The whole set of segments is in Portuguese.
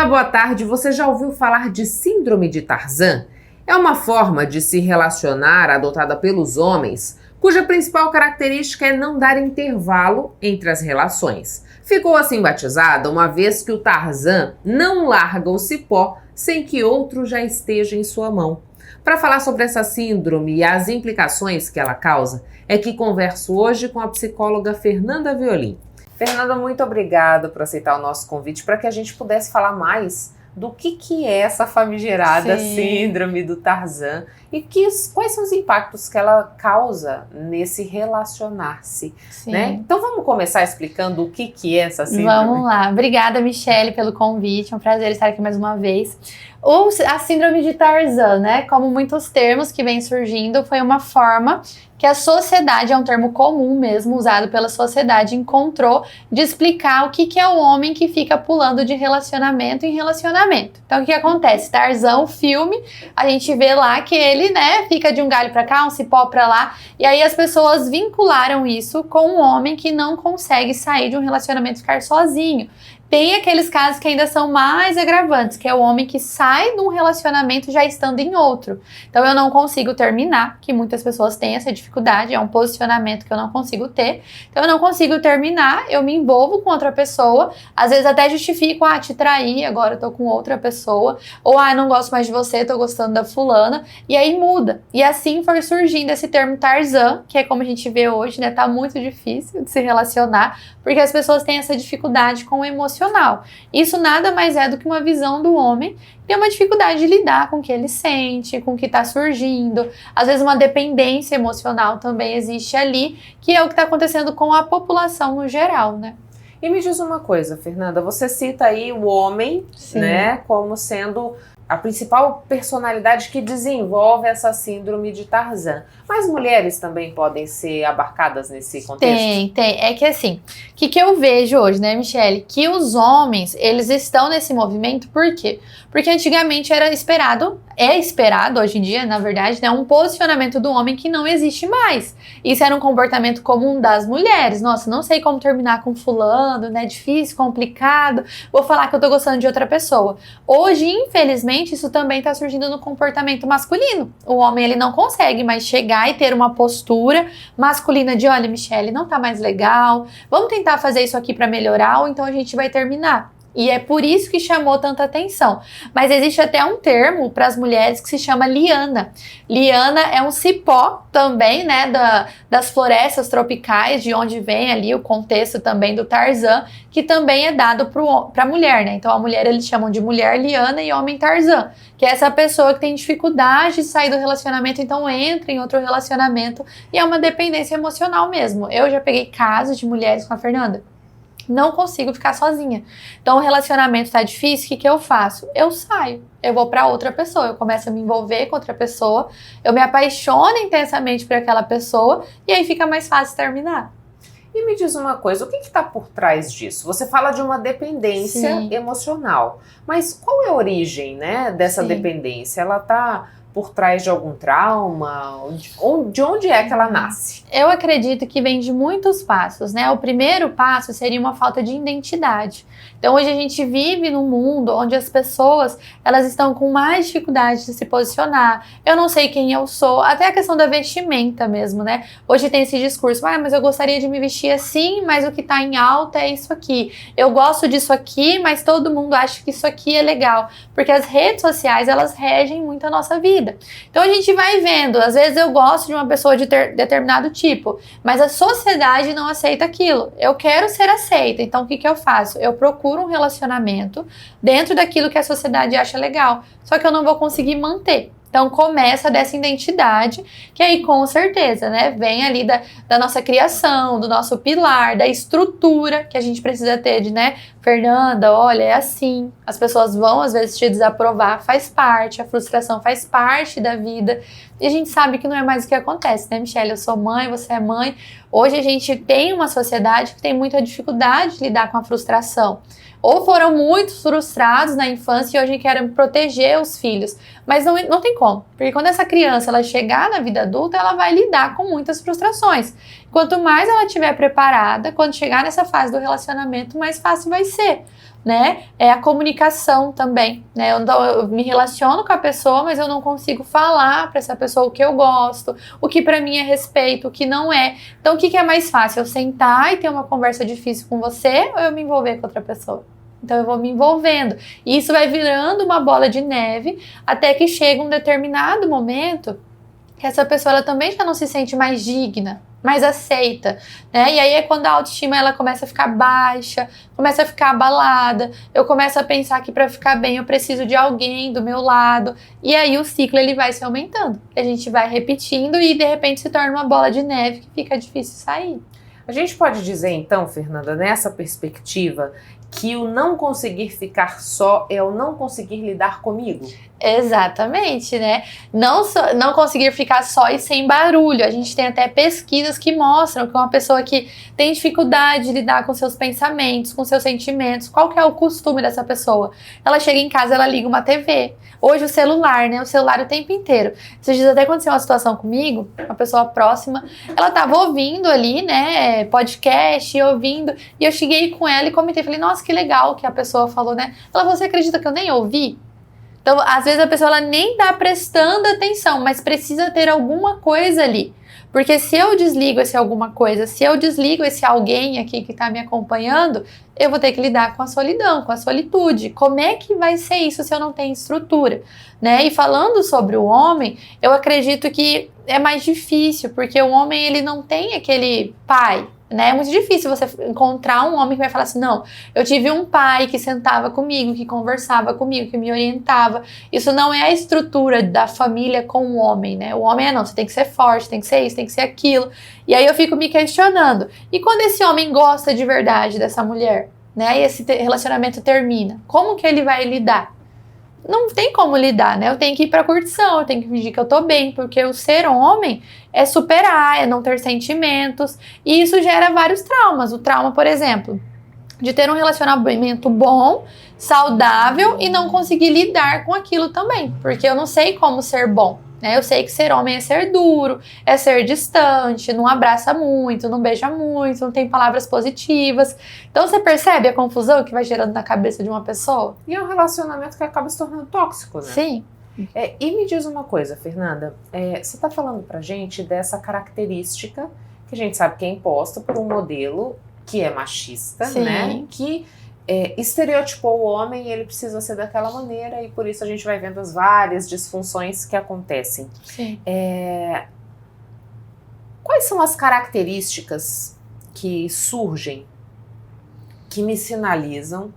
Olá, boa tarde. Você já ouviu falar de Síndrome de Tarzan? É uma forma de se relacionar adotada pelos homens, cuja principal característica é não dar intervalo entre as relações. Ficou assim batizada uma vez que o Tarzan não larga o cipó sem que outro já esteja em sua mão. Para falar sobre essa síndrome e as implicações que ela causa, é que converso hoje com a psicóloga Fernanda Violim. Fernanda, muito obrigada por aceitar o nosso convite para que a gente pudesse falar mais do que é essa famigerada síndrome do Tarzan e quais são os impactos que ela causa nesse relacionar-se, né? Então vamos começar explicando o que é essa síndrome? Vamos lá. Obrigada, Michele, pelo convite. É um prazer estar aqui mais uma vez. A síndrome de Tarzan, né? Como muitos termos que vêm surgindo, foi uma forma que a sociedade, é um termo comum mesmo, usado pela sociedade, encontrou de explicar o que é o homem que fica pulando de relacionamento em relacionamento. Então, o que acontece? Tarzan, o filme, a gente vê lá que ele, né, fica de um galho pra cá, um cipó pra lá, e aí as pessoas vincularam isso com um homem que não consegue sair de um relacionamento e ficar sozinho. Tem aqueles casos que ainda são mais agravantes, que é o homem que sai de um relacionamento já estando em outro. Então eu não consigo terminar, que muitas pessoas têm essa dificuldade, é um posicionamento que eu não consigo ter. Então eu não consigo terminar, eu me envolvo com outra pessoa, às vezes até justifico, te traí, agora eu tô com outra pessoa, ou não gosto mais de você, tô gostando da fulana, e aí muda. E assim foi surgindo esse termo Tarzan, que é como a gente vê hoje, né, tá muito difícil de se relacionar, porque as pessoas têm essa dificuldade com o emocional. Isso nada mais é do que uma visão do homem que tem uma dificuldade de lidar com o que ele sente, com o que está surgindo. Às vezes uma dependência emocional também existe ali, que é o que está acontecendo com a população no geral, né? E me diz uma coisa, Fernanda, você cita aí o homem, né, como sendo a principal personalidade que desenvolve essa síndrome de Tarzan. Mas mulheres também podem ser abarcadas nesse contexto? Tem. É que assim, o que eu vejo hoje, né, Michele? Que os homens, eles estão nesse movimento, por quê? Porque antigamente era esperado, é esperado hoje em dia, na verdade, né, um posicionamento do homem que não existe mais. Isso era um comportamento comum das mulheres. Nossa, não sei como terminar com fulano, né, difícil, complicado, vou falar que eu tô gostando de outra pessoa. Hoje, infelizmente, isso também tá surgindo no comportamento masculino. O homem, ele não consegue mais chegar e ter uma postura masculina de, olha, Michele, não tá mais legal, vamos tentar fazer isso aqui pra melhorar ou então a gente vai terminar. E é por isso que chamou tanta atenção. Mas existe até um termo para as mulheres que se chama liana. Liana é um cipó também, né, das florestas tropicais, de onde vem ali o contexto também do Tarzan, que também é dado para a mulher, né? Então a mulher eles chamam de mulher liana e homem Tarzan, que é essa pessoa que tem dificuldade de sair do relacionamento, então entra em outro relacionamento e é uma dependência emocional mesmo. Eu já peguei casos de mulheres com a Fernanda. Não consigo ficar sozinha. Então o relacionamento tá difícil, o que eu faço? Eu saio, eu vou para outra pessoa, eu começo a me envolver com outra pessoa, eu me apaixono intensamente por aquela pessoa e aí fica mais fácil terminar. E me diz uma coisa, o que está por trás disso? Você fala de uma dependência emocional, mas qual é a origem, né, dessa dependência? Ela está por trás de algum trauma? De onde é que ela nasce? Eu acredito que vem de muitos passos, né? O primeiro passo seria uma falta de identidade. Então hoje a gente vive num mundo onde as pessoas, elas estão com mais dificuldade de se posicionar. Eu não sei quem eu sou, até a questão da vestimenta mesmo, né? Hoje tem esse discurso, mas eu gostaria de me vestir assim, mas o que tá em alta é isso aqui. Eu gosto disso aqui, mas todo mundo acha que isso aqui é legal. Porque as redes sociais, elas regem muito a nossa vida. Então a gente vai vendo, às vezes eu gosto de uma pessoa de determinado tipo, mas a sociedade não aceita aquilo. Eu quero ser aceita, então o que eu faço? Eu procuro um relacionamento dentro daquilo que a sociedade acha legal, só que eu não vou conseguir manter. Então começa dessa identidade, que aí com certeza, né, vem ali da nossa criação, do nosso pilar, da estrutura que a gente precisa ter de, né, Fernanda, olha, é assim, as pessoas vão às vezes te desaprovar, faz parte, a frustração faz parte da vida, e a gente sabe que não é mais o que acontece, né, Michele? Eu sou mãe, você é mãe, hoje a gente tem uma sociedade que tem muita dificuldade de lidar com a frustração. Ou foram muito frustrados na infância e hoje querem proteger os filhos. Mas não tem como. Porque quando essa criança ela chegar na vida adulta, ela vai lidar com muitas frustrações. Quanto mais ela estiver preparada, quando chegar nessa fase do relacionamento, mais fácil vai ser. né? É a comunicação também, né? Eu me relaciono com a pessoa, mas eu não consigo falar para essa pessoa o que eu gosto, o que para mim é respeito, o que não é. Então, o que é mais fácil? Eu sentar e ter uma conversa difícil com você ou eu me envolver com outra pessoa? Então, eu vou me envolvendo. E isso vai virando uma bola de neve até que chega um determinado momento que essa pessoa ela também já não se sente mais digna, mais aceita, né? E aí é quando a autoestima ela começa a ficar baixa, começa a ficar abalada, eu começo a pensar que para ficar bem eu preciso de alguém do meu lado, e aí o ciclo ele vai se aumentando, a gente vai repetindo e de repente se torna uma bola de neve que fica difícil sair. A gente pode dizer então, Fernanda, nessa perspectiva, que o não conseguir ficar só é o não conseguir lidar comigo? Exatamente, né? Não conseguir ficar só e sem barulho. A gente tem até pesquisas que mostram que uma pessoa que tem dificuldade de lidar com seus pensamentos, com seus sentimentos, qual que é o costume dessa pessoa? Ela chega em casa, ela liga uma TV. Hoje o celular, né? O celular o tempo inteiro. Esses dias até aconteceu uma situação comigo, uma pessoa próxima, ela tava ouvindo ali, né, podcast, ouvindo, e eu cheguei com ela e comentei, falei, nossa, que legal que a pessoa falou, né? Ela, você acredita que eu nem ouvi? Então, às vezes a pessoa ela nem tá prestando atenção, mas precisa ter alguma coisa ali. Porque se eu desligo esse alguma coisa, se eu desligo esse alguém aqui que tá me acompanhando, eu vou ter que lidar com a solidão, com a solitude. Como é que vai ser isso se eu não tenho estrutura? Né? E falando sobre o homem, eu acredito que é mais difícil, porque o homem ele não tem aquele pai, né? É muito difícil você encontrar um homem que vai falar assim, não, eu tive um pai que sentava comigo, que conversava comigo, que me orientava. Isso não é a estrutura da família com o homem, né? O homem não, você tem que ser forte, tem que ser isso, tem que ser aquilo. E aí eu fico me questionando, e quando esse homem gosta de verdade dessa mulher, né? E esse relacionamento termina, como que ele vai lidar? Não tem como lidar, né? Eu tenho que ir pra curtição, eu tenho que fingir que eu tô bem, porque o ser homem é superar, é não ter sentimentos, e isso gera vários traumas. O trauma, por exemplo, de ter um relacionamento bom, saudável e não conseguir lidar com aquilo também, porque eu não sei como ser bom, né? Eu sei que ser homem é ser duro, é ser distante, não abraça muito, não beija muito, não tem palavras positivas. Então você percebe a confusão que vai gerando na cabeça de uma pessoa? E é um relacionamento que acaba se tornando tóxico, né? Sim. E me diz uma coisa, Fernanda, você tá falando pra gente dessa característica que a gente sabe que é imposta por um modelo que é machista, Sim. né? Que estereotipou o homem e ele precisa ser daquela maneira e por isso a gente vai vendo as várias disfunções que acontecem. Sim. Quais são as características que surgem, que me sinalizam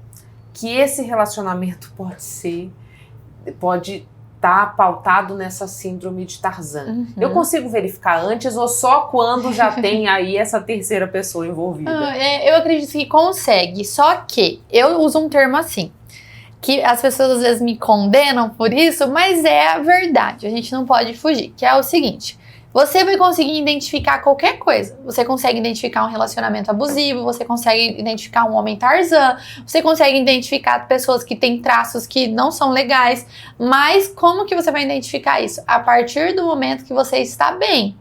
que esse relacionamento pode estar pautado nessa síndrome de Tarzan? Uhum. Eu consigo verificar antes ou só quando já tem aí essa terceira pessoa envolvida? Eu acredito que consegue, só que eu uso um termo assim, que as pessoas às vezes me condenam por isso, mas é a verdade, a gente não pode fugir, que é o seguinte: você vai conseguir identificar qualquer coisa. Você consegue identificar um relacionamento abusivo, você consegue identificar um homem Tarzan, você consegue identificar pessoas que têm traços que não são legais, mas como que você vai identificar isso? A partir do momento que você está bem.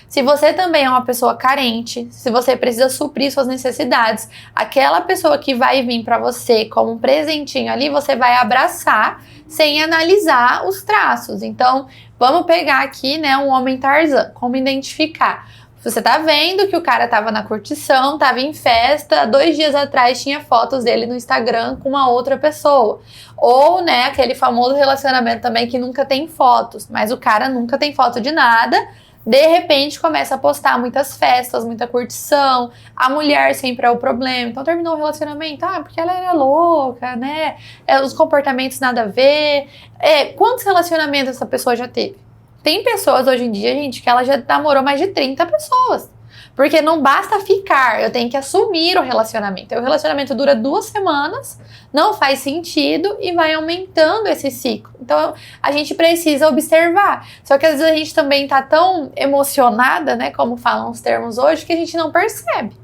Se você também é uma pessoa carente, se você precisa suprir suas necessidades, aquela pessoa que vai vir para você como um presentinho ali, você vai abraçar sem analisar os traços. Então, vamos pegar aqui, né, um homem Tarzan, como identificar? Você tá vendo que o cara tava na curtição, tava em festa, 2 dias atrás tinha fotos dele no Instagram com uma outra pessoa. Ou, né, aquele famoso relacionamento também que nunca tem fotos, mas o cara nunca tem foto de nada. De repente começa a postar muitas festas, muita curtição, a mulher sempre é o problema, então terminou o relacionamento, porque ela era louca, né, os comportamentos nada a ver. Quantos relacionamentos essa pessoa já teve? Tem pessoas hoje em dia, gente, que ela já namorou mais de 30 pessoas, porque não basta ficar, eu tenho que assumir o relacionamento. O relacionamento dura 2 semanas, não faz sentido e vai aumentando esse ciclo. Então, a gente precisa observar. Só que às vezes a gente também tá tão emocionada, né, como falam os termos hoje, que a gente não percebe.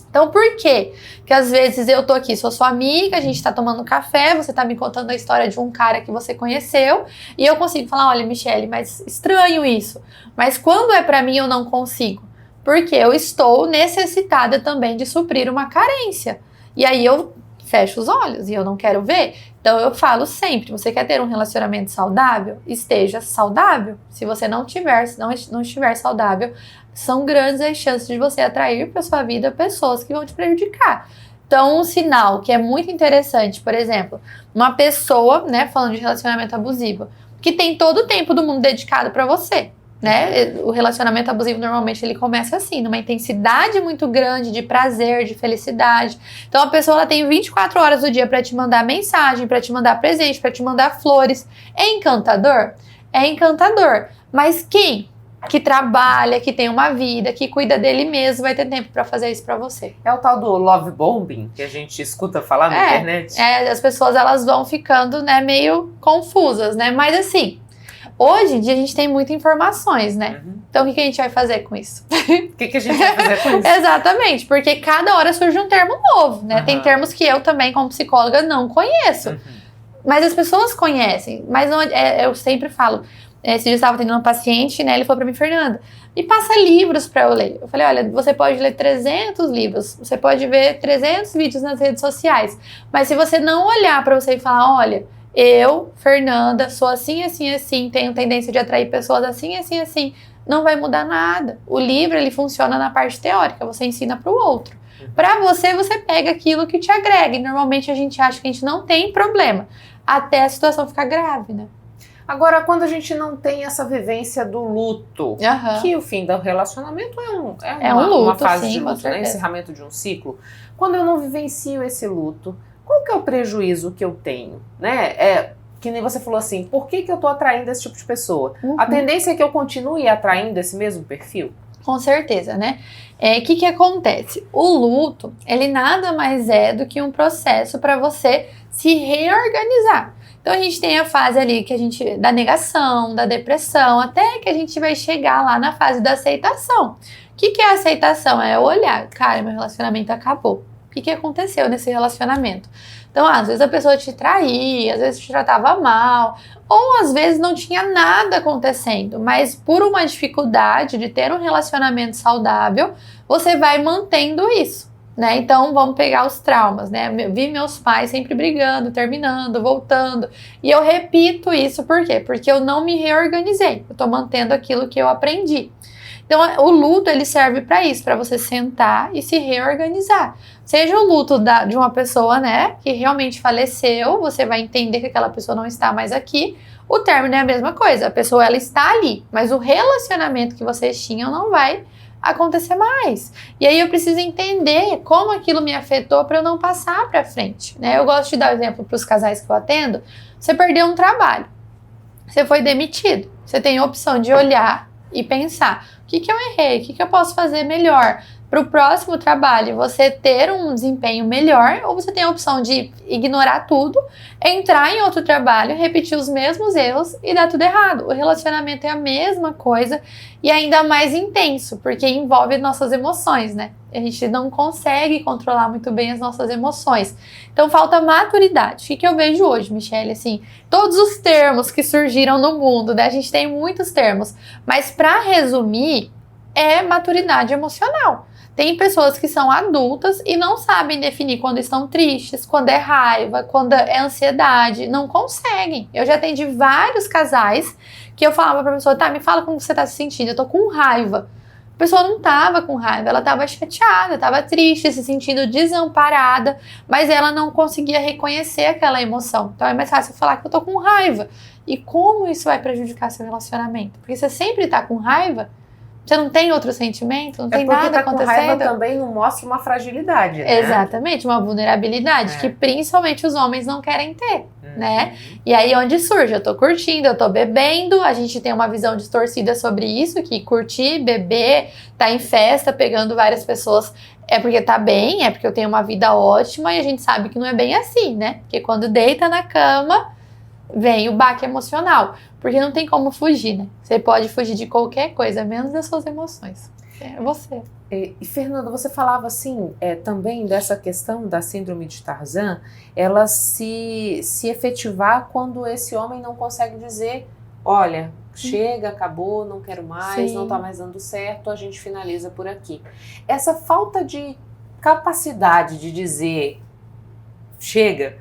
Então, por quê? Porque às vezes eu tô aqui, sou sua amiga, a gente tá tomando café, você tá me contando a história de um cara que você conheceu, e eu consigo falar, olha, Michele, mas estranho isso. Mas quando é pra mim, eu não consigo. Porque eu estou necessitada também de suprir uma carência. E aí eu fecho os olhos e eu não quero ver. Então eu falo sempre, você quer ter um relacionamento saudável? Esteja saudável. Se você não estiver saudável, são grandes as chances de você atrair para sua vida pessoas que vão te prejudicar. Então, um sinal que é muito interessante, por exemplo, uma pessoa, né, falando de relacionamento abusivo, que tem todo o tempo do mundo dedicado para você, né? O relacionamento abusivo normalmente ele começa assim, numa intensidade muito grande de prazer, de felicidade. Então, a pessoa ela tem 24 horas do dia para te mandar mensagem, para te mandar presente, para te mandar flores. É encantador? É encantador. Mas quem que trabalha, que tem uma vida, que cuida dele mesmo, vai ter tempo pra fazer isso pra você. É o tal do love bombing que a gente escuta falar na internet? As pessoas elas vão ficando, né, meio confusas, né? Mas assim, hoje em dia a gente tem muitas informações, né? Então o que a gente vai fazer com isso? O que a gente vai fazer com isso? Exatamente, porque cada hora surge um termo novo, né? Tem termos que eu também, como psicóloga, não conheço. Mas as pessoas conhecem. Mas não, eu sempre falo... Esse dia eu estava tendo uma paciente, né? Ele falou pra mim, Fernanda, me passa livros pra eu ler. Eu falei, olha, você pode ler 300 livros, você pode ver 300 vídeos nas redes sociais, mas se você não olhar pra você e falar, olha, eu, Fernanda, sou assim, assim, assim, tenho tendência de atrair pessoas assim, assim, assim, não vai mudar nada. O livro, ele funciona na parte teórica, você ensina pro outro. Pra você, você pega aquilo que te agrega, e normalmente a gente acha que a gente não tem problema, até a situação ficar grave, né? Agora, quando a gente não tem essa vivência do luto, que o fim do relacionamento é um luto, uma fase sim, de luto, né? Encerramento de um ciclo. Quando eu não vivencio esse luto, qual que é o prejuízo que eu tenho? Né? Que nem você falou assim, por que eu tô atraindo esse tipo de pessoa? A tendência é que eu continue atraindo esse mesmo perfil? Com certeza, né? O que acontece? O luto, ele nada mais é do que um processo para você se reorganizar. Então a gente tem a fase ali da negação, da depressão, até que a gente vai chegar lá na fase da aceitação. O que é a aceitação? É olhar, cara, meu relacionamento acabou. O que aconteceu nesse relacionamento? Então, às vezes a pessoa te traía, às vezes te tratava mal, ou às vezes não tinha nada acontecendo, mas por uma dificuldade de ter um relacionamento saudável, você vai mantendo isso. Né? Então vamos pegar os traumas, né? Vi meus pais sempre brigando, terminando, voltando, e eu repito isso por quê? Porque eu não me reorganizei, eu tô mantendo aquilo que eu aprendi. Então o luto ele serve para isso, para você sentar e se reorganizar. Seja o luto de uma pessoa, né, que realmente faleceu, você vai entender que aquela pessoa não está mais aqui. O término é a mesma coisa, a pessoa ela está ali, mas o relacionamento que vocês tinham não vai acontecer mais. E aí eu preciso entender como aquilo me afetou para eu não passar para frente, né? Eu gosto de dar exemplo para os casais que eu atendo. Você perdeu um trabalho, você foi demitido, você tem a opção de olhar e pensar, o que eu errei, o que eu posso fazer melhor para o próximo trabalho, você ter um desempenho melhor, ou você tem a opção de ignorar tudo, entrar em outro trabalho, repetir os mesmos erros e dar tudo errado. O relacionamento é a mesma coisa e ainda mais intenso, porque envolve nossas emoções, né? A gente não consegue controlar muito bem as nossas emoções. Então falta maturidade. O que eu vejo hoje, Michele? Assim, todos os termos que surgiram no mundo, né? A gente tem muitos termos, mas para resumir, é maturidade emocional. Tem pessoas que são adultas e não sabem definir quando estão tristes, quando é raiva, quando é ansiedade, não conseguem. Eu já atendi vários casais que eu falava pra pessoa, tá, me fala como você tá se sentindo, eu tô com raiva. A pessoa não tava com raiva, ela tava chateada, tava triste, se sentindo desamparada, mas ela não conseguia reconhecer aquela emoção. Então é mais fácil falar que eu tô com raiva. E como isso vai prejudicar seu relacionamento? Porque você sempre tá com raiva, você não tem outro sentimento, não tem nada acontecendo. Com raiva também não mostra uma fragilidade, né? Exatamente, uma vulnerabilidade que principalmente os homens não querem ter, né? E aí onde surge? Eu tô curtindo, eu tô bebendo, a gente tem uma visão distorcida sobre isso, que curtir, beber, tá em festa, pegando várias pessoas é porque tá bem, é porque eu tenho uma vida ótima, e a gente sabe que não é bem assim, né? Porque quando deita na cama, vem o baque emocional. Porque não tem como fugir, né? Você pode fugir de qualquer coisa, menos das suas emoções. É você. E Fernanda, você falava assim, também dessa questão da síndrome de Tarzan, ela se efetivar quando esse homem não consegue dizer, olha, chega, acabou, não quero mais, não tá mais dando certo, a gente finaliza por aqui. Essa falta de capacidade de dizer, chega,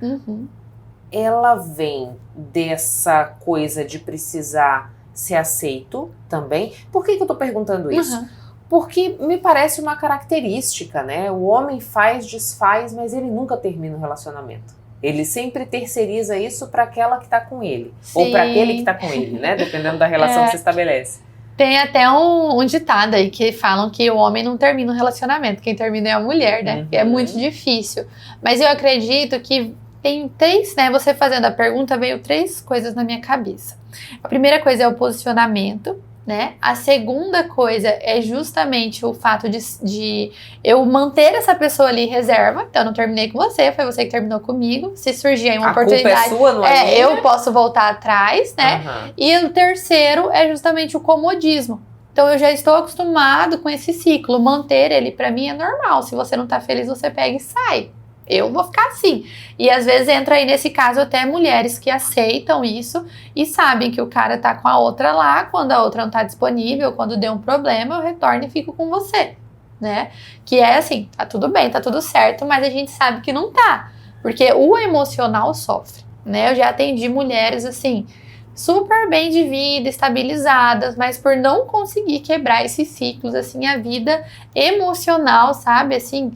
ela vem dessa coisa de precisar ser aceito também. Por que eu tô perguntando isso? Porque me parece uma característica, né? O homem faz, desfaz, mas ele nunca termina o relacionamento. Ele sempre terceiriza isso para aquela que tá com ele. Sim. Ou para aquele que tá com ele, né? Dependendo da relação que você estabelece. Tem até um ditado aí que falam que o homem não termina um relacionamento, quem termina é a mulher, né? É muito difícil. Mas eu acredito que tem 3, né? Você fazendo a pergunta, veio 3 coisas na minha cabeça. A primeira coisa é o posicionamento, né? A segunda coisa é justamente o fato de eu manter essa pessoa ali reserva. Então, eu não terminei com você, foi você que terminou comigo. Se surgir aí uma oportunidade, culpa é sua, não é minha? Eu posso voltar atrás, né? E o terceiro é justamente o comodismo. Então, eu já estou acostumado com esse ciclo. Manter ele, pra mim, é normal. Se você não tá feliz, você pega e sai. Eu vou ficar assim. E às vezes entra aí nesse caso até mulheres que aceitam isso e sabem que o cara tá com a outra lá, quando a outra não tá disponível, quando deu um problema, eu retorno e fico com você, né? Que é assim, tá tudo bem, tá tudo certo, mas a gente sabe que não tá. Porque o emocional sofre, né? Eu já atendi mulheres assim, super bem de vida, estabilizadas, mas por não conseguir quebrar esses ciclos, assim, a vida emocional, sabe, assim,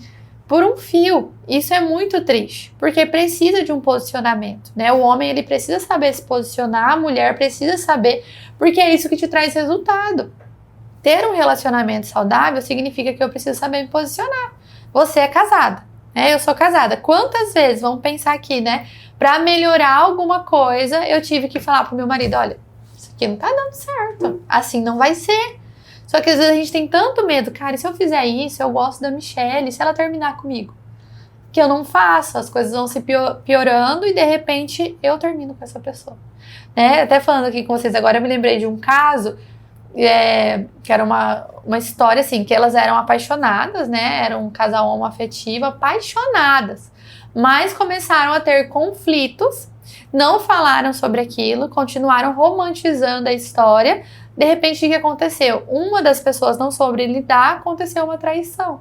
por um fio. Isso é muito triste, porque precisa de um posicionamento, né? O homem, ele precisa saber se posicionar, a mulher precisa saber, porque é isso que te traz resultado. Ter um relacionamento saudável significa que eu preciso saber me posicionar. Você é casada, né? Eu sou casada. Quantas vezes, vamos pensar aqui, né? Pra melhorar alguma coisa, eu tive que falar pro meu marido, olha, isso aqui não tá dando certo, assim não vai ser. Só que às vezes a gente tem tanto medo, cara, e se eu fizer isso, eu gosto da Michelle, se ela terminar comigo? Que eu não faço, as coisas vão se piorando e de repente eu termino com essa pessoa. Né? Até falando aqui com vocês agora, eu me lembrei de um caso, que era uma história assim, que elas eram apaixonadas, né? Era um casal homoafetivo, apaixonadas, mas começaram a ter conflitos, não falaram sobre aquilo, continuaram romantizando a história. De repente, o que aconteceu? Uma das pessoas não soube lidar, aconteceu uma traição.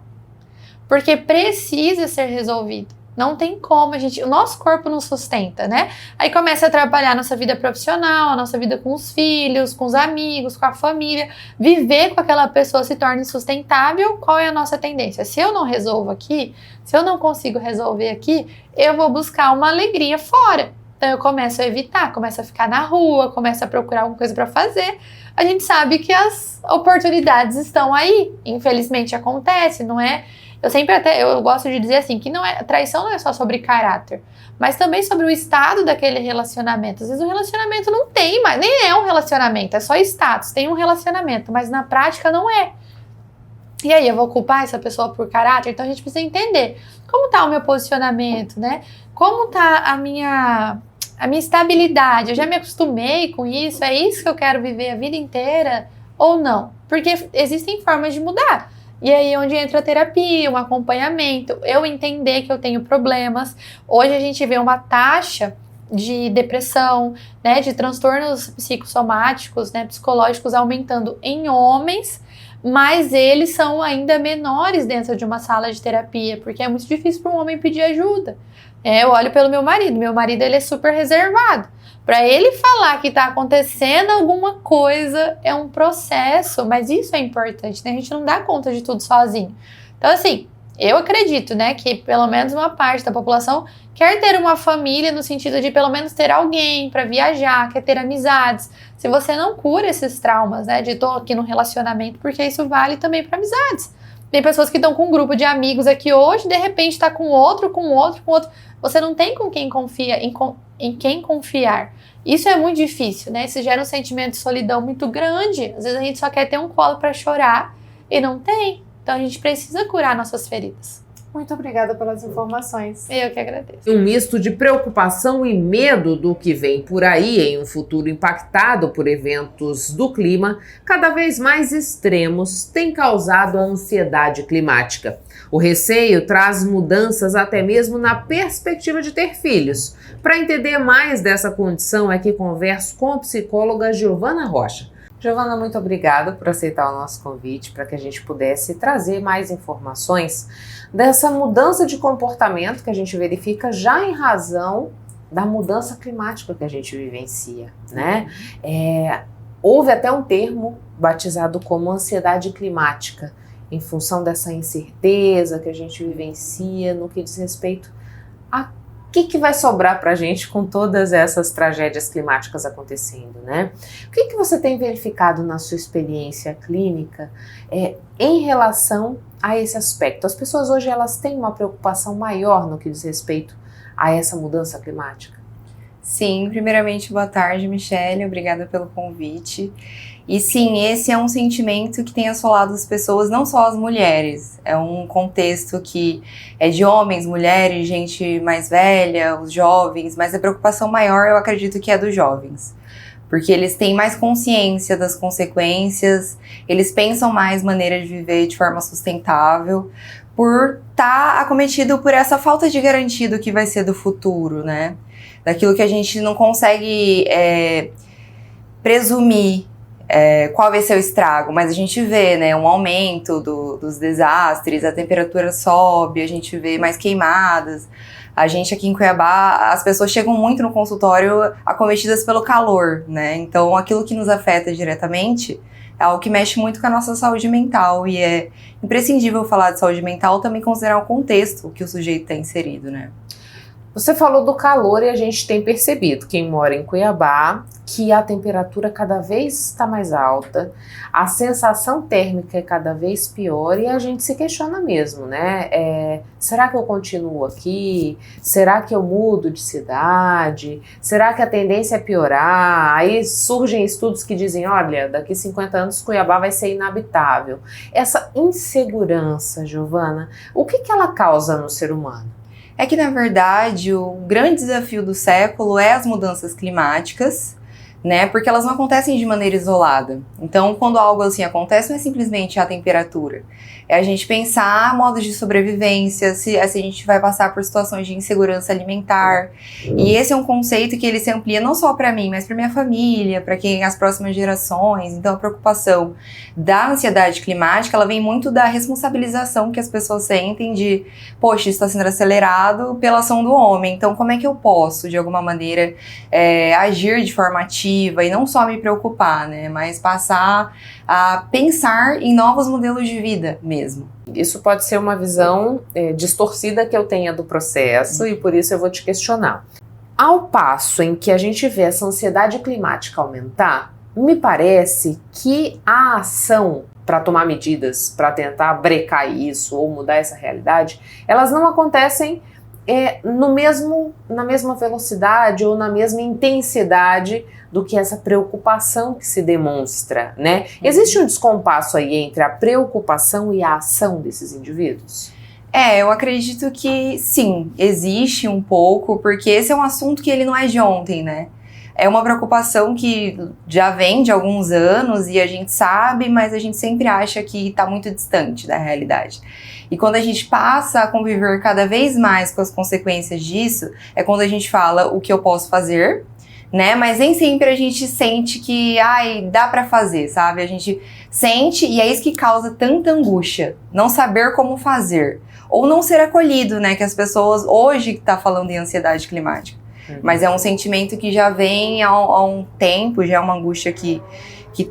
Porque precisa ser resolvido. Não tem como, o nosso corpo não sustenta, né? Aí começa a atrapalhar a nossa vida profissional, a nossa vida com os filhos, com os amigos, com a família. Viver com aquela pessoa se torna insustentável. Qual é a nossa tendência? Se eu não resolvo aqui, se eu não consigo resolver aqui, eu vou buscar uma alegria fora. Então eu começo a evitar, começo a ficar na rua, começo a procurar alguma coisa para fazer. A gente sabe que as oportunidades estão aí. Infelizmente acontece, não é? Eu gosto de dizer assim, que traição não é só sobre caráter, mas também sobre o estado daquele relacionamento. Às vezes o relacionamento não tem mais, nem é um relacionamento, é só status, tem um relacionamento, mas na prática não é. E aí eu vou culpar essa pessoa por caráter? Então a gente precisa entender como tá o meu posicionamento, né? Como tá a minha estabilidade? Eu já me acostumei com isso? É isso que eu quero viver a vida inteira? Ou não? Porque existem formas de mudar. E aí onde entra a terapia, um acompanhamento, eu entender que eu tenho problemas. Hoje a gente vê uma taxa de depressão, né, de transtornos psicossomáticos, né, psicológicos aumentando em homens, mas eles são ainda menores dentro de uma sala de terapia, porque é muito difícil para um homem pedir ajuda. Eu olho pelo meu marido ele é super reservado. Para ele falar que está acontecendo alguma coisa é um processo, mas isso é importante, né? A gente não dá conta de tudo sozinho. Então, assim, eu acredito, né, que pelo menos uma parte da população quer ter uma família no sentido de pelo menos ter alguém para viajar, quer ter amizades. Se você não cura esses traumas, né, de tô aqui no relacionamento, porque isso vale também para amizades. Tem pessoas que estão com um grupo de amigos aqui hoje, de repente está com outro. Você não tem com quem confia, em quem confiar. Isso é muito difícil, né? Isso gera um sentimento de solidão muito grande. Às vezes a gente só quer ter um colo para chorar e não tem. Então a gente precisa curar nossas feridas. Muito obrigada pelas informações. Eu que agradeço. Um misto de preocupação e medo do que vem por aí em um futuro impactado por eventos do clima cada vez mais extremos tem causado a ansiedade climática. O receio traz mudanças até mesmo na perspectiva de ter filhos. Para entender mais dessa condição é que converso com a psicóloga Giovana Rocha. Giovana, muito obrigada por aceitar o nosso convite para que a gente pudesse trazer mais informações dessa mudança de comportamento que a gente verifica já em razão da mudança climática que a gente vivencia, né? Houve até um termo batizado como ansiedade climática, em função dessa incerteza que a gente vivencia no que diz respeito a que vai sobrar para a gente com todas essas tragédias climáticas acontecendo, né? O que você tem verificado na sua experiência clínica em relação a esse aspecto? As pessoas hoje elas têm uma preocupação maior no que diz respeito a essa mudança climática? Sim, primeiramente, boa tarde, Michele, obrigada pelo convite. E sim, esse é um sentimento que tem assolado as pessoas, não só as mulheres. É um contexto que é de homens, mulheres, gente mais velha, os jovens, mas a preocupação maior eu acredito que é dos jovens. Porque eles têm mais consciência das consequências, eles pensam mais maneira de viver de forma sustentável, por estar acometido por essa falta de garantia do que vai ser do futuro, né? Daquilo que a gente não consegue presumir qual vai ser o estrago, mas a gente vê, né, um aumento dos desastres, a temperatura sobe, a gente vê mais queimadas. A gente aqui em Cuiabá, as pessoas chegam muito no consultório acometidas pelo calor, né? Então aquilo que nos afeta diretamente é algo que mexe muito com a nossa saúde mental e é imprescindível falar de saúde mental também considerar o contexto que o sujeito está inserido, né? Você falou do calor e a gente tem percebido, quem mora em Cuiabá, que a temperatura cada vez está mais alta, a sensação térmica é cada vez pior e a gente se questiona mesmo, né? Será que eu continuo aqui? Será que eu mudo de cidade? Será que a tendência é piorar? Aí surgem estudos que dizem, olha, daqui 50 anos Cuiabá vai ser inabitável. Essa insegurança, Giovana, o que ela causa no ser humano? É que, na verdade, o grande desafio do século é as mudanças climáticas, né? Porque elas não acontecem de maneira isolada. Então, quando algo assim acontece, não é simplesmente a temperatura. É a gente pensar modos de sobrevivência, se a gente vai passar por situações de insegurança alimentar. E esse é um conceito que ele se amplia não só para mim, mas para minha família, para quem as próximas gerações. Então, a preocupação da ansiedade climática, ela vem muito da responsabilização que as pessoas sentem de, poxa, isso está sendo acelerado pela ação do homem. Então, como é que eu posso, de alguma maneira, agir de forma ativa e não só me preocupar, né? Mas passar a pensar em novos modelos de vida mesmo. Isso pode ser uma visão distorcida que eu tenha do processo e por isso eu vou te questionar. Ao passo em que a gente vê essa ansiedade climática aumentar, me parece que a ação para tomar medidas, para tentar brecar isso ou mudar essa realidade, elas não acontecem na mesma velocidade ou na mesma intensidade do que essa preocupação que se demonstra, né? Existe um descompasso aí entre a preocupação e a ação desses indivíduos? Eu acredito que sim, existe um pouco, porque esse é um assunto que ele não é de ontem, né? É uma preocupação que já vem de alguns anos e a gente sabe, mas a gente sempre acha que está muito distante da realidade. E quando a gente passa a conviver cada vez mais com as consequências disso, é quando a gente fala o que eu posso fazer, né? Mas nem sempre a gente sente que, dá pra fazer, sabe? A gente sente e é isso que causa tanta angústia, não saber como fazer. Ou não ser acolhido, né? Que as pessoas hoje que tá falando em ansiedade climática. Mas é um sentimento que já vem há um tempo, já é uma angústia que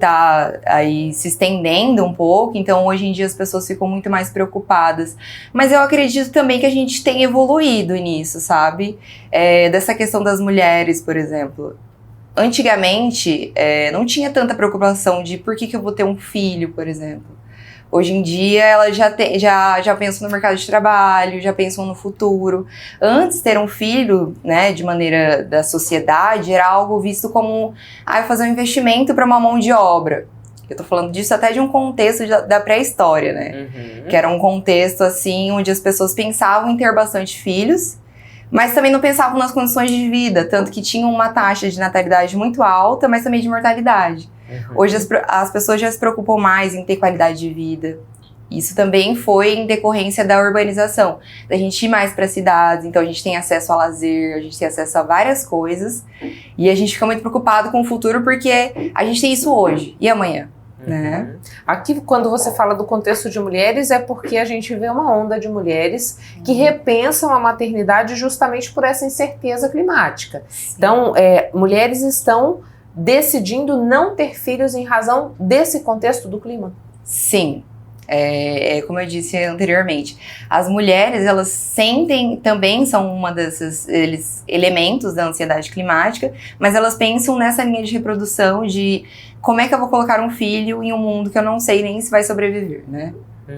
tá aí se estendendo um pouco, então hoje em dia as pessoas ficam muito mais preocupadas. Mas eu acredito também que a gente tem evoluído nisso, sabe? Dessa questão das mulheres, por exemplo. Antigamente, não tinha tanta preocupação de por que eu vou ter um filho, por exemplo. Hoje em dia, elas já pensam no mercado de trabalho, já pensam no futuro. Antes, ter um filho, né, de maneira da sociedade, era algo visto como fazer um investimento para uma mão de obra. Eu tô falando disso até de um contexto da pré-história, né? Uhum. Que era um contexto, assim, onde as pessoas pensavam em ter bastante filhos, mas também não pensavam nas condições de vida, tanto que tinham uma taxa de natalidade muito alta, mas também de mortalidade. Uhum. Hoje as pessoas já se preocupam mais em ter qualidade de vida, Isso também foi em decorrência da urbanização, da gente ir mais para cidades, então a gente tem acesso a lazer, a gente tem acesso a várias coisas, e a gente fica muito preocupado com o futuro porque a gente tem isso hoje, e amanhã? Né? Aqui, quando você fala do contexto de mulheres, é porque a gente vê uma onda de mulheres que repensam a maternidade justamente por essa incerteza climática. Sim. Então, mulheres estão decidindo não ter filhos em razão desse contexto do clima? Sim. Como eu disse anteriormente, as mulheres, elas sentem, também são uma desses elementos da ansiedade climática, mas elas pensam nessa linha de reprodução de como é que eu vou colocar um filho em um mundo que eu não sei nem se vai sobreviver, né?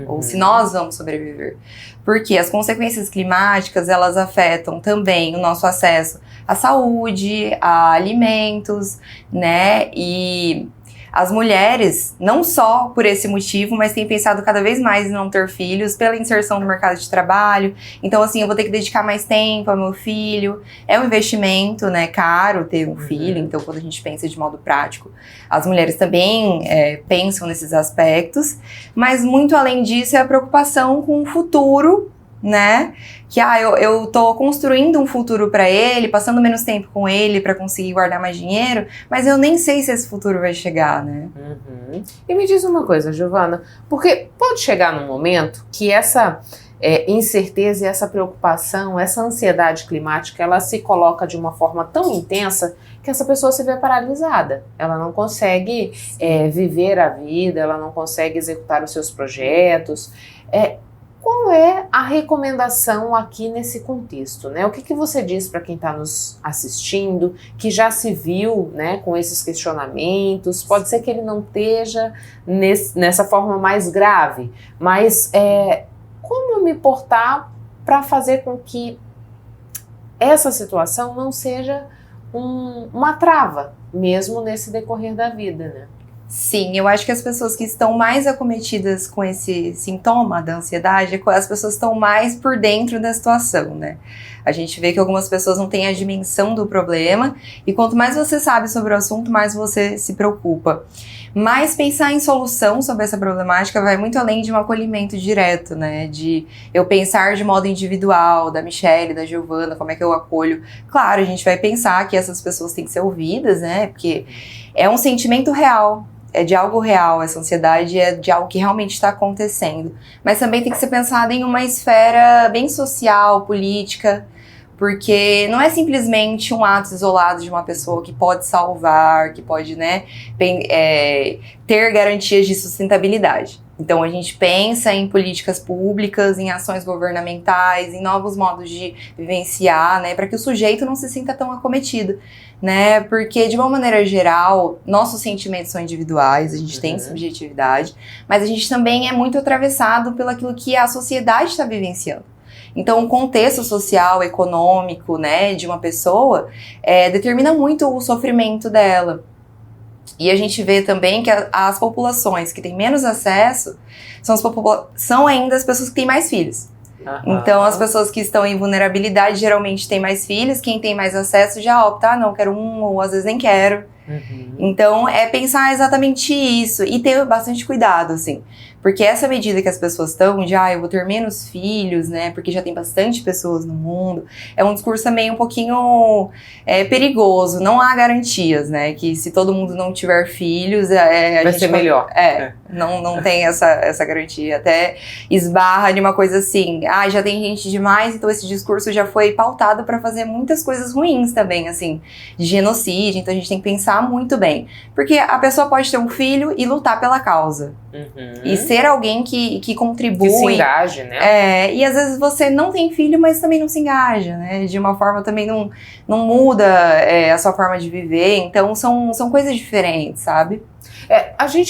Ou se nós vamos sobreviver. Porque as consequências climáticas, elas afetam também o nosso acesso à saúde, a alimentos, né? E as mulheres, não só por esse motivo, mas têm pensado cada vez mais em não ter filhos, pela inserção no mercado de trabalho. Então, assim, eu vou ter que dedicar mais tempo ao meu filho. É um investimento, né, caro ter um filho. Então, quando a gente pensa de modo prático, as mulheres também pensam nesses aspectos. Mas, muito além disso, é a preocupação com o futuro, né? Que eu tô construindo um futuro para ele, passando menos tempo com ele para conseguir guardar mais dinheiro, mas eu nem sei se esse futuro vai chegar, né? E me diz uma coisa, Giovana, porque pode chegar num momento que essa incerteza e essa preocupação, essa ansiedade climática, ela se coloca de uma forma tão intensa que essa pessoa se vê paralisada. Ela não consegue viver a vida, ela não consegue executar os seus projetos. Qual é a recomendação aqui nesse contexto, né? O que você diz para quem está nos assistindo, que já se viu, né, com esses questionamentos? Pode ser que ele não esteja nessa forma mais grave, mas como me portar para fazer com que essa situação não seja uma trava, mesmo nesse decorrer da vida, né? Sim, eu acho que as pessoas que estão mais acometidas com esse sintoma da ansiedade, as pessoas estão mais por dentro da situação, né? A gente vê que algumas pessoas não têm a dimensão do problema, e quanto mais você sabe sobre o assunto, mais você se preocupa. Mas pensar em solução sobre essa problemática vai muito além de um acolhimento direto, né? De eu pensar de modo individual, da Michelle, da Giovana, como é que eu acolho. Claro, a gente vai pensar que essas pessoas têm que ser ouvidas, né? Porque é um sentimento real. É de algo real, essa ansiedade é de algo que realmente está acontecendo. Mas também tem que ser pensado em uma esfera bem social, política, porque não é simplesmente um ato isolado de uma pessoa que pode salvar, que pode, né, ter garantias de sustentabilidade. Então a gente pensa em políticas públicas, em ações governamentais, em novos modos de vivenciar, né, para que o sujeito não se sinta tão acometido, né, porque de uma maneira geral, nossos sentimentos são individuais, a gente tem subjetividade, mas a gente também é muito atravessado pelo aquilo que a sociedade está vivenciando. Então, o contexto social, econômico, né, de uma pessoa determina muito o sofrimento dela. E a gente vê também que as populações que têm menos acesso são ainda as pessoas que têm mais filhos. Então, as pessoas que estão em vulnerabilidade geralmente têm mais filhos, quem tem mais acesso já opta, não, quero um, ou às vezes nem quero. Então, é pensar exatamente isso e ter bastante cuidado, assim. Porque essa medida que as pessoas estão de, eu vou ter menos filhos, né, porque já tem bastante pessoas no mundo, é um discurso também um pouquinho perigoso. Não há garantias, né, que se todo mundo não tiver filhos, vai ser melhor. Não tem essa garantia. Até esbarra de uma coisa assim, já tem gente demais, então esse discurso já foi pautado para fazer muitas coisas ruins também, assim, de genocídio. Então a gente tem que pensar muito bem. Porque a pessoa pode ter um filho e lutar pela causa. E ser alguém que contribui. Que se engaje, né? E às vezes você não tem filho, mas também não se engaja, né? De uma forma também não muda a sua forma de viver. Então são coisas diferentes, sabe?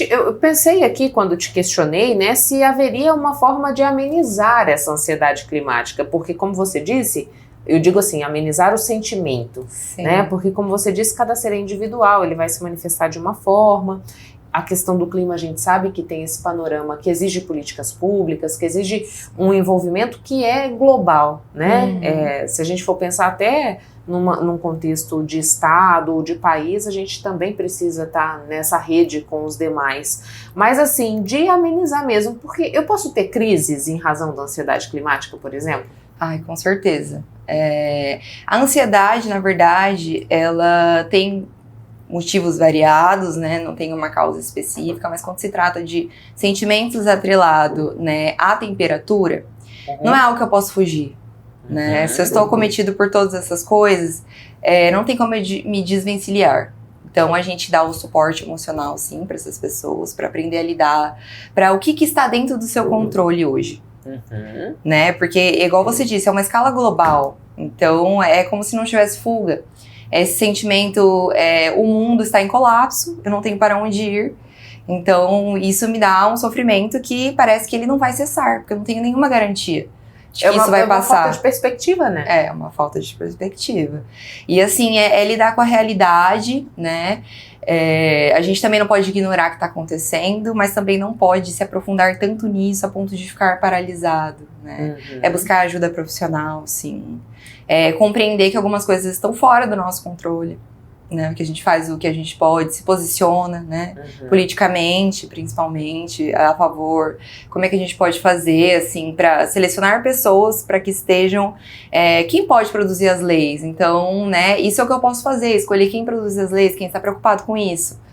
Eu pensei aqui quando te questionei, né, se haveria uma forma de amenizar essa ansiedade climática, porque como você disse, eu digo assim, amenizar o sentimento, né, porque como você disse, cada ser é individual, ele vai se manifestar de uma forma. a questão do clima, a gente sabe que tem esse panorama que exige políticas públicas, que exige um envolvimento que é global, né? Se a gente for pensar até num contexto de estado ou de país, a gente também precisa estar nessa rede com os demais. Mas assim, de amenizar mesmo, porque eu posso ter crises em razão da ansiedade climática, por exemplo? Ai, com certeza. A ansiedade, na verdade, ela tem motivos variados, né? Não tem uma causa específica, mas quando se trata de sentimentos atrelados, né, à temperatura, não é algo que eu posso fugir, né? Se eu estou acometido por todas essas coisas, não tem como eu me desvencilhar. Então a gente dá o suporte emocional, sim, para essas pessoas, para aprender a lidar, para o que está dentro do seu controle hoje, né? Porque, igual você disse, é uma escala global. Então é como se não tivesse fuga. Esse sentimento, o mundo está em colapso, eu não tenho para onde ir. Então, isso me dá um sofrimento que parece que ele não vai cessar, porque eu não tenho nenhuma garantia de que isso vai passar. É uma falta de perspectiva, né? É uma falta de perspectiva. E assim, é lidar com a realidade, né? A gente também não pode ignorar o que está acontecendo, mas também não pode se aprofundar tanto nisso a ponto de ficar paralisado, né? É buscar ajuda profissional, sim. Compreender que algumas coisas estão fora do nosso controle, né? Que a gente faz o que a gente pode, se posiciona, né? Politicamente, principalmente, a favor. Como é que a gente pode fazer, assim, para selecionar pessoas para que estejam... quem pode produzir as leis? Então, né? Isso é o que eu posso fazer, escolher quem produz as leis, quem está preocupado com isso.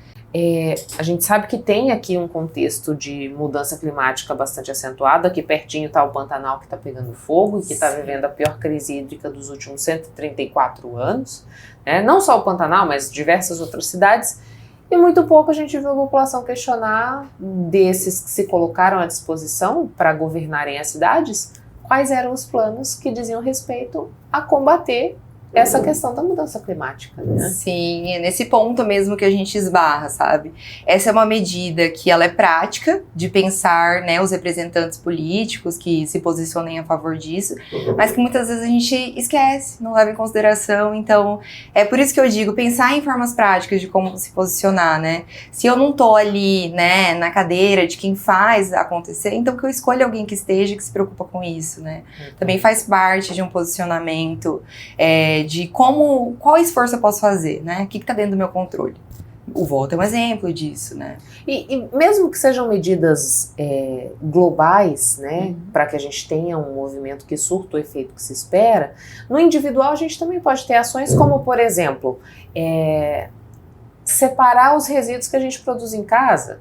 A gente sabe que tem aqui um contexto de mudança climática bastante acentuado. Aqui pertinho está o Pantanal, que está pegando fogo e que está vivendo a pior crise hídrica dos últimos 134 anos. Né? Não só o Pantanal, mas diversas outras cidades. E muito pouco a gente viu a população questionar desses que se colocaram à disposição para governarem as cidades, quais eram os planos que diziam respeito a combater essa questão da mudança climática, né? Sim, é nesse ponto mesmo que a gente esbarra, sabe? Essa é uma medida que ela é prática, de pensar, né, os representantes políticos que se posicionem a favor disso, mas que muitas vezes a gente esquece, não leva em consideração. Então, é por isso que eu digo, pensar em formas práticas de como se posicionar, né? Se eu não tô ali, né, na cadeira de quem faz acontecer, então que eu escolha alguém que esteja, que se preocupa com isso, né? Também faz parte de um posicionamento, de qual esforço eu posso fazer, né? O que está dentro do meu controle. O voto é um exemplo disso, né? E mesmo que sejam medidas globais, né, para que a gente tenha um movimento que surta o efeito que se espera, no individual a gente também pode ter ações como, por exemplo, separar os resíduos que a gente produz em casa,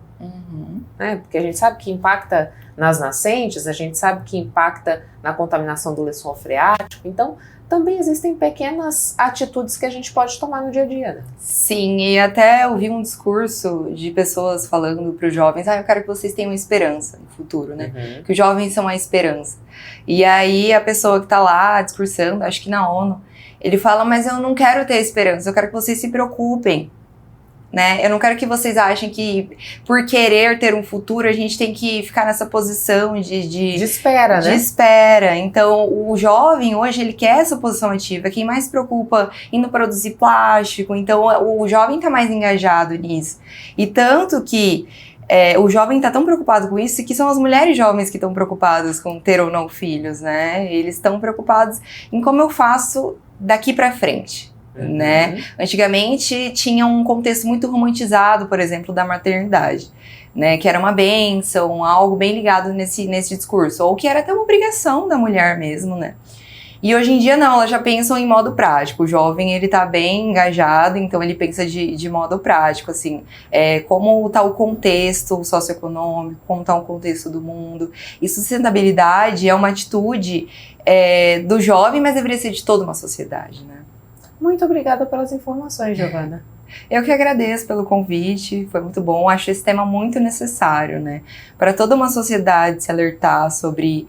né? Porque a gente sabe que impacta nas nascentes, a gente sabe que impacta na contaminação do lençol freático, então também existem pequenas atitudes que a gente pode tomar no dia a dia, né? Sim, e até eu vi um discurso de pessoas falando para os jovens, eu quero que vocês tenham esperança no futuro, né? Que os jovens são a esperança. E aí a pessoa que está lá discursando, acho que na ONU, ele fala, mas eu não quero ter esperança, eu quero que vocês se preocupem. Né? Eu não quero que vocês achem que por querer ter um futuro a gente tem que ficar nessa posição de espera, né? De espera. Então o jovem hoje ele quer essa posição ativa, quem mais se preocupa em não produzir plástico, então o jovem está mais engajado nisso. E tanto que o jovem está tão preocupado com isso que são as mulheres jovens que estão preocupadas com ter ou não filhos, né? Eles estão preocupados em como eu faço daqui para frente. Né? Antigamente tinha um contexto muito romantizado, por exemplo, da maternidade, né? Que era uma bênção, algo bem ligado nesse discurso, ou que era até uma obrigação da mulher mesmo, né? E hoje em dia não, elas já pensam em modo prático. O jovem, ele tá bem engajado, então ele pensa de modo prático, assim, como tá o contexto socioeconômico, como tá o contexto do mundo. E sustentabilidade é uma atitude do jovem, mas deveria ser de toda uma sociedade, né? Muito obrigada pelas informações, Giovana. Eu que agradeço pelo convite, foi muito bom. Acho esse tema muito necessário, né? Para toda uma sociedade se alertar sobre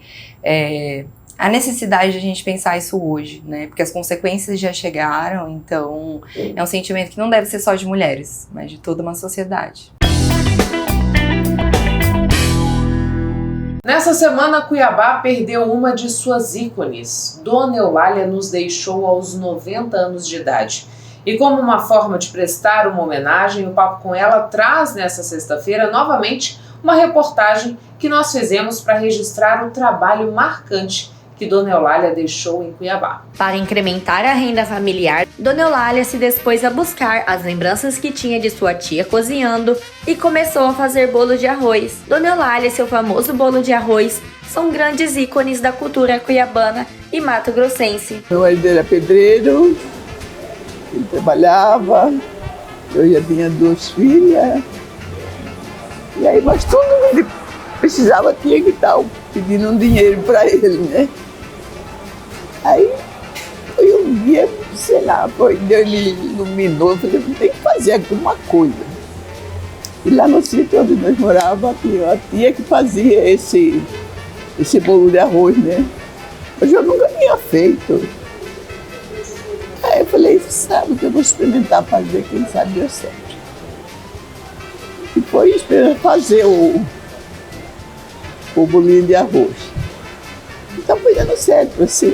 a necessidade de a gente pensar isso hoje, né? Porque as consequências já chegaram, então é um sentimento que não deve ser só de mulheres, mas de toda uma sociedade. Nessa semana, Cuiabá perdeu uma de suas ícones. Dona Eulália nos deixou aos 90 anos de idade. E como uma forma de prestar uma homenagem, o Papo com Ela traz nessa sexta-feira novamente uma reportagem que nós fizemos para registrar o trabalho marcante que Dona Eulália deixou em Cuiabá. Para incrementar a renda familiar, Dona Eulália se dispôs a buscar as lembranças que tinha de sua tia cozinhando e começou a fazer bolo de arroz. Dona Eulália e seu famoso bolo de arroz são grandes ícones da cultura cuiabana e mato-grossense. Meu marido era pedreiro, ele trabalhava, eu já tinha 2 filhas, e aí, mas tudo ele precisava, tinha que estar pedindo um dinheiro para ele, né? Aí, foi um dia, sei lá, Deus me iluminou, eu falei, tem que fazer alguma coisa. E lá no sítio onde nós morávamos, a tia que fazia esse bolo de arroz, né? Mas eu nunca tinha feito. Aí eu falei, sabe que eu vou experimentar fazer, quem sabe deu certo. E foi experimentar fazer o bolinho de arroz. Então foi dando certo, assim,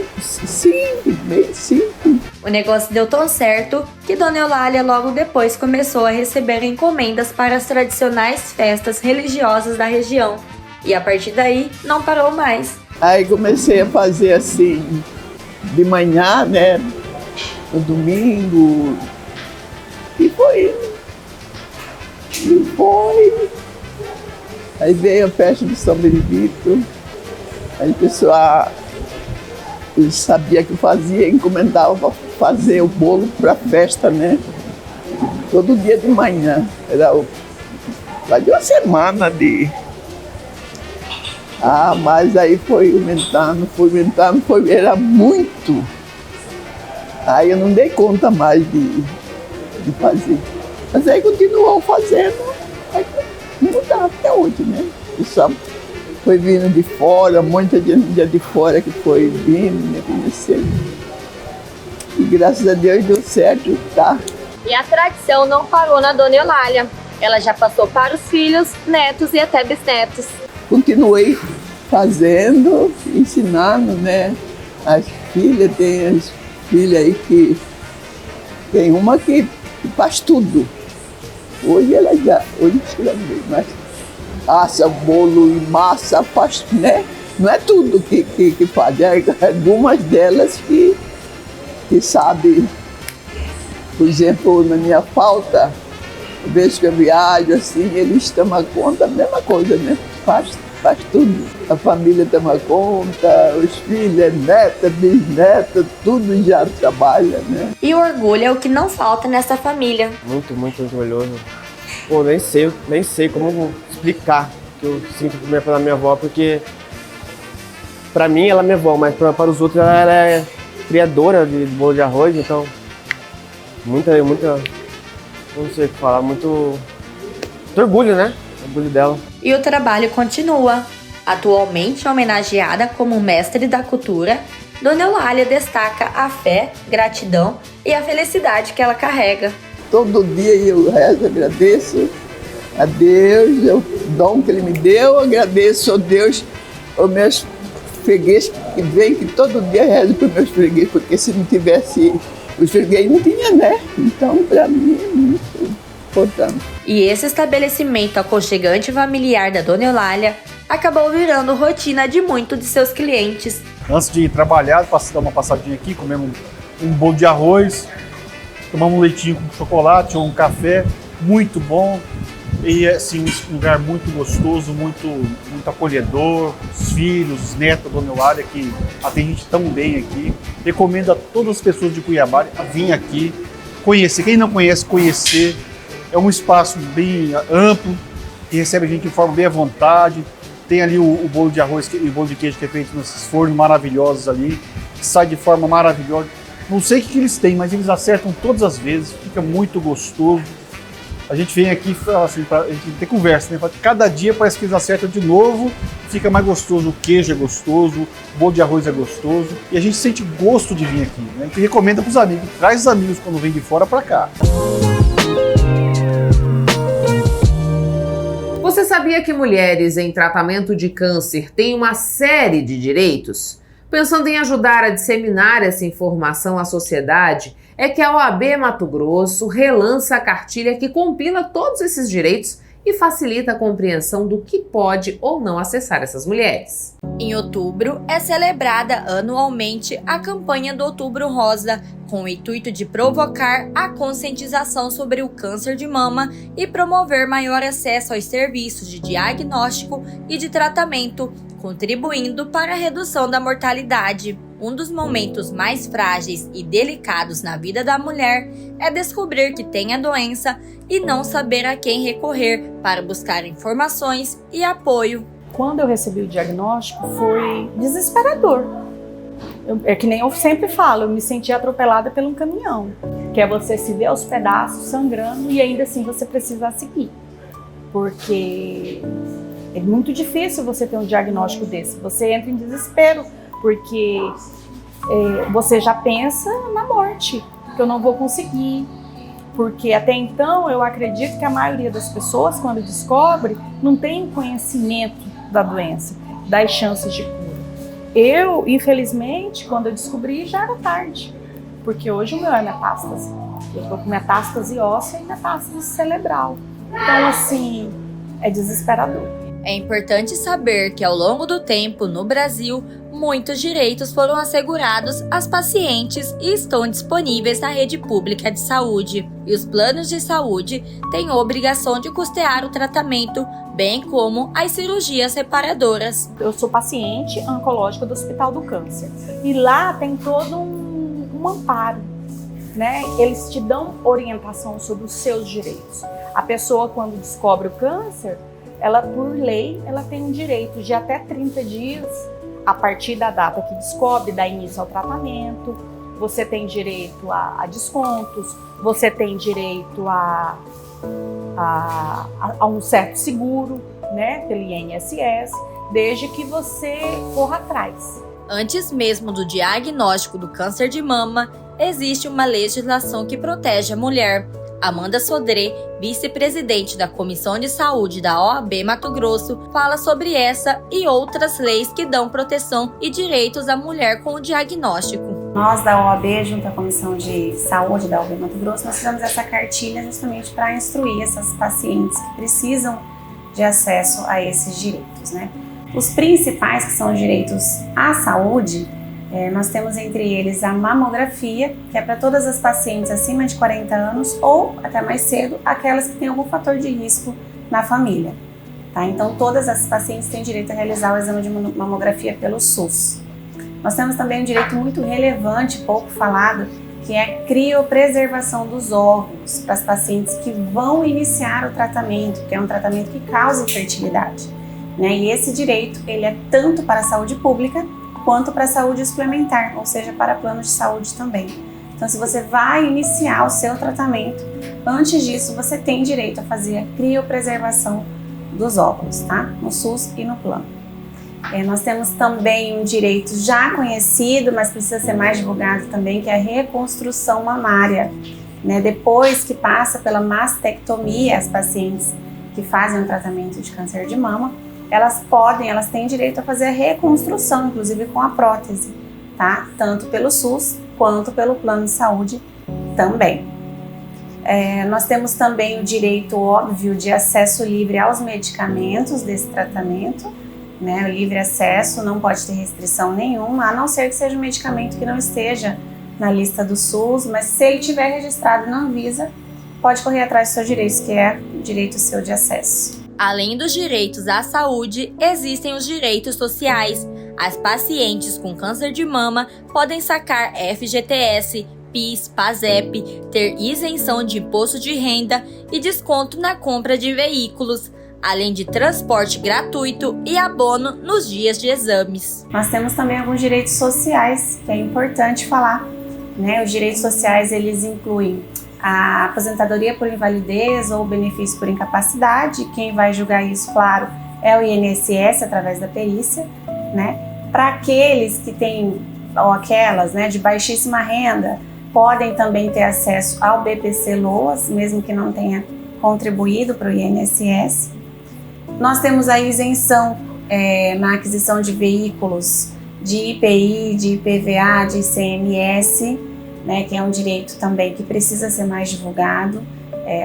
bem simples. O negócio deu tão certo que Dona Eulália logo depois começou a receber encomendas para as tradicionais festas religiosas da região. E a partir daí, não parou mais. Aí comecei a fazer assim, de manhã, né, no domingo, e foi. Aí veio a festa de São Benedito, aí o pessoal sabia que eu fazia, encomendava para fazer o bolo para a festa, né? Todo dia de manhã, fazia uma semana de... mas aí foi aumentando, era muito. Aí eu não dei conta mais de fazer. Mas aí continuou fazendo, aí não dá até hoje, né? O pessoal foi vindo de fora, muita gente de fora que foi vindo, me conhecendo. E graças a Deus deu certo, tá? E a tradição não parou na Dona Eulália. Ela já passou para os filhos, netos e até bisnetos. Continuei fazendo, ensinando, né? As filhas, tem as filhas aí que... Tem uma que faz tudo. Hoje ela mas assa bolo e massa, faz, né? Não é tudo que faz, é algumas delas que sabe. Por exemplo, na minha falta, às vezes que eu viajo assim, eles tomam conta, a mesma coisa, né? Faz tudo. A família toma conta, os filhos, neta, bisneta, tudo já trabalha, né? E o orgulho é o que não falta nessa família. Muito, muito orgulhoso. Pô, nem sei como explicar o que eu sinto pela minha avó, porque pra mim ela é minha avó, mas para os outros ela é criadora de bolo de arroz, então muita, não sei o que falar, muito orgulho, né? Orgulho dela. E o trabalho continua. Atualmente homenageada como mestre da cultura, Dona Eulália destaca a fé, gratidão e a felicidade que ela carrega. Todo dia eu rezo, agradeço a Deus, o dom que Ele me deu, agradeço a Deus, os meus fregueses que vêm, que todo dia rezo para os meus fregueses, porque se não tivesse os fregueses não tinha, né? Então, para mim é muito importante. E esse estabelecimento aconchegante e familiar da Dona Eulália acabou virando rotina de muitos de seus clientes. Antes de ir trabalhar, dar uma passadinha aqui, comemos um bolo de arroz, tomamos um leitinho com chocolate ou um café, muito bom. E assim, um lugar muito gostoso, muito acolhedor, os filhos, os netos da Dona Eulália, que atende a gente tão bem aqui. Recomendo a todas as pessoas de Cuiabá a vir aqui, conhecer. Quem não conhece, conhecer. É um espaço bem amplo, que recebe a gente de forma bem à vontade. Tem ali o bolo de arroz e o bolo de queijo que é feito nesses fornos maravilhosos ali, que sai de forma maravilhosa. Não sei o que eles têm, mas eles acertam todas as vezes, fica muito gostoso. A gente vem aqui assim, a gente ter conversa, né? Cada dia parece que eles acertam de novo, fica mais gostoso, o queijo é gostoso, o bolo de arroz é gostoso, e a gente sente gosto de vir aqui, né? A gente recomenda para os amigos, traz os amigos quando vem de fora para cá. Você sabia que mulheres em tratamento de câncer têm uma série de direitos? Pensando em ajudar a disseminar essa informação à sociedade, é que a OAB Mato Grosso relança a cartilha que compila todos esses direitos e facilita a compreensão do que pode ou não acessar essas mulheres. Em outubro, é celebrada anualmente a campanha do Outubro Rosa, com o intuito de provocar a conscientização sobre o câncer de mama e promover maior acesso aos serviços de diagnóstico e de tratamento, contribuindo para a redução da mortalidade. Um dos momentos mais frágeis e delicados na vida da mulher é descobrir que tem a doença e não saber a quem recorrer para buscar informações e apoio. Quando eu recebi o diagnóstico, foi desesperador. É que nem eu sempre falo, eu me senti atropelada por um caminhão, que é você se ver aos pedaços, sangrando, e ainda assim você precisa seguir. Porque é muito difícil você ter um diagnóstico desse. Você entra em desespero, porque você já pensa na morte, que eu não vou conseguir. Porque até então eu acredito que a maioria das pessoas, quando descobre, não tem conhecimento da doença, das chances de cura. Eu, infelizmente, quando eu descobri, já era tarde. Porque hoje o meu é metástase. Eu estou com metástase óssea e metástase cerebral. Então, assim, é desesperador. É importante saber que ao longo do tempo, no Brasil, muitos direitos foram assegurados às pacientes e estão disponíveis na rede pública de saúde. E os planos de saúde têm a obrigação de custear o tratamento, bem como as cirurgias reparadoras. Eu sou paciente oncológica do Hospital do Câncer. E lá tem todo um amparo, né? Eles te dão orientação sobre os seus direitos. A pessoa, quando descobre o câncer, ela, por lei, ela tem um direito de até 30 dias, a partir da data que descobre, dá início ao tratamento. Você tem direito a descontos, você tem direito a um certo seguro, né, pelo INSS, desde que você corra atrás. Antes mesmo do diagnóstico do câncer de mama, existe uma legislação que protege a mulher. Amanda Sodré, vice-presidente da Comissão de Saúde da OAB Mato Grosso, fala sobre essa e outras leis que dão proteção e direitos à mulher com o diagnóstico. Nós da OAB, junto à Comissão de Saúde da OAB Mato Grosso, nós fizemos essa cartilha justamente para instruir essas pacientes que precisam de acesso a esses direitos, né? Os principais, que são os direitos à saúde, nós temos entre eles a mamografia, que é para todas as pacientes acima de 40 anos ou até mais cedo, aquelas que têm algum fator de risco na família. Tá? Então, todas as pacientes têm direito a realizar o exame de mamografia pelo SUS. Nós temos também um direito muito relevante, pouco falado, que é a criopreservação dos óvulos para as pacientes que vão iniciar o tratamento, que é um tratamento que causa infertilidade, né? E esse direito, ele é tanto para a saúde pública quanto para a saúde suplementar, ou seja, para planos de saúde também. Então, se você vai iniciar o seu tratamento, antes disso você tem direito a fazer a criopreservação dos óvulos, tá? No SUS e no plano. Nós temos também um direito já conhecido, mas precisa ser mais divulgado também, que é a reconstrução mamária, né? Depois que passa pela mastectomia, as pacientes que fazem o tratamento de câncer de mama, elas têm direito a fazer a reconstrução, inclusive com a prótese, tá? Tanto pelo SUS quanto pelo plano de saúde também. Nós temos também o direito óbvio de acesso livre aos medicamentos desse tratamento, né? O livre acesso não pode ter restrição nenhuma, a não ser que seja um medicamento que não esteja na lista do SUS, mas se ele tiver registrado na Anvisa, pode correr atrás dos seus direitos, que é o direito seu de acesso. Além dos direitos à saúde, existem os direitos sociais. As pacientes com câncer de mama podem sacar FGTS, PIS, PASEP, ter isenção de imposto de renda e desconto na compra de veículos, além de transporte gratuito e abono nos dias de exames. Nós temos também alguns direitos sociais, que é importante falar, né? Os direitos sociais, eles incluem a aposentadoria por invalidez ou benefício por incapacidade. Quem vai julgar isso, claro, é o INSS através da perícia, né? Para aqueles que têm, ou aquelas, né, de baixíssima renda, podem também ter acesso ao BPC-LOAS, mesmo que não tenha contribuído para o INSS. Nós temos a isenção na aquisição de veículos de IPI, de IPVA, de ICMS, né, que é um direito também que precisa ser mais divulgado.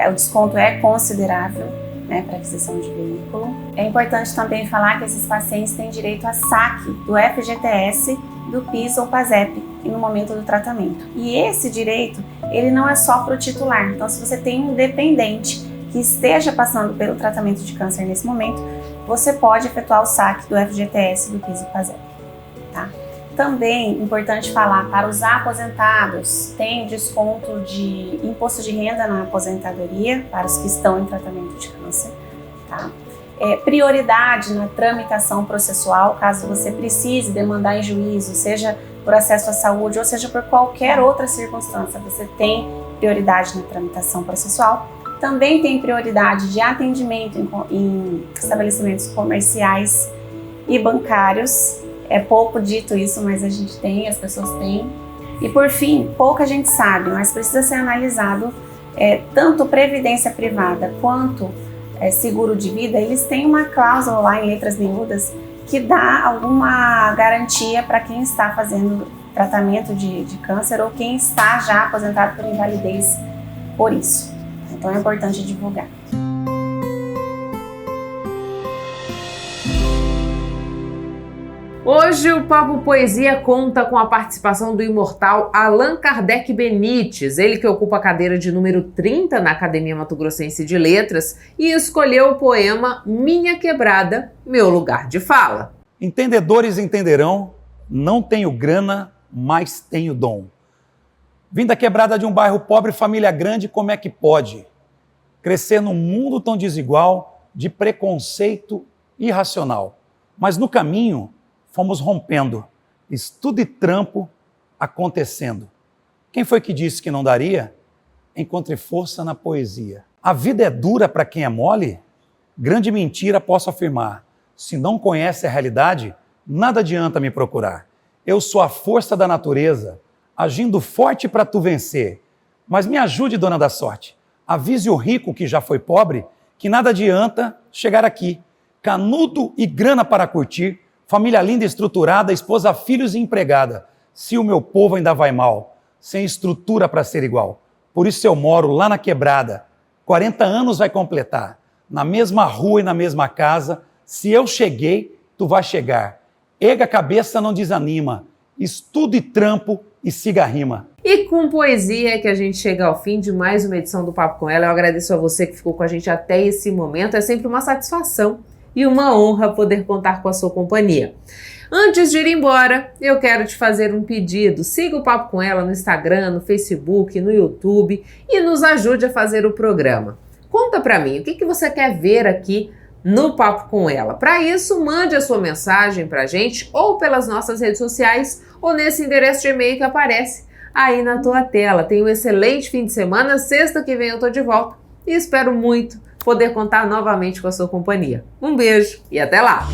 O desconto é considerável, né, para aquisição de veículo. É importante também falar que esses pacientes têm direito a saque do FGTS, do PIS ou PASEP no momento do tratamento. E esse direito, ele não é só para o titular. Então, se você tem um dependente que esteja passando pelo tratamento de câncer nesse momento, você pode efetuar o saque do FGTS, do PIS e PASEP, tá? Também, importante falar, para os aposentados, tem desconto de imposto de renda na aposentadoria para os que estão em tratamento de câncer, tá? Prioridade na tramitação processual, caso você precise demandar em juízo, seja por acesso à saúde ou seja por qualquer outra circunstância, você tem prioridade na tramitação processual. Também tem prioridade de atendimento em estabelecimentos comerciais e bancários. É pouco dito isso, mas a gente tem, as pessoas têm. E por fim, pouca gente sabe, mas precisa ser analisado, tanto previdência privada quanto seguro de vida, eles têm uma cláusula lá em letras miúdas que dá alguma garantia para quem está fazendo tratamento de câncer ou quem está já aposentado por invalidez por isso. Então é importante divulgar. Hoje o Papo Poesia conta com a participação do imortal Allan Kardec Benites, ele que ocupa a cadeira de número 30 na Academia Mato Grossense de Letras e escolheu o poema Minha Quebrada, Meu Lugar de Fala. Entendedores entenderão, não tenho grana, mas tenho dom. Vim da quebrada de um bairro pobre, família grande, como é que pode crescer num mundo tão desigual de preconceito irracional? Mas no caminho fomos rompendo, estudo e trampo acontecendo. Quem foi que disse que não daria? Encontre força na poesia. A vida é dura para quem é mole? Grande mentira posso afirmar. Se não conhece a realidade, nada adianta me procurar. Eu sou a força da natureza, agindo forte para tu vencer. Mas me ajude, dona da sorte. Avise o rico que já foi pobre, que nada adianta chegar aqui. Canudo e grana para curtir, família linda e estruturada, esposa, filhos e empregada. Se o meu povo ainda vai mal, sem estrutura para ser igual. Por isso eu moro lá na quebrada. 40 anos vai completar. Na mesma rua e na mesma casa. Se eu cheguei, tu vai chegar. Erga a cabeça, não desanima. Estudo e trampo e siga a rima. E com poesia é que a gente chega ao fim de mais uma edição do Papo com Ela. Eu agradeço a você que ficou com a gente até esse momento. É sempre uma satisfação e uma honra poder contar com a sua companhia. Antes de ir embora, eu quero te fazer um pedido. Siga o Papo com Ela no Instagram, no Facebook, no YouTube e nos ajude a fazer o programa. Conta pra mim, o que você quer ver aqui no Papo com Ela? Para isso, mande a sua mensagem pra gente ou pelas nossas redes sociais ou nesse endereço de e-mail que aparece aí na tua tela. Tenha um excelente fim de semana. Sexta que vem eu tô de volta e espero muito poder contar novamente com a sua companhia. Um beijo e até lá!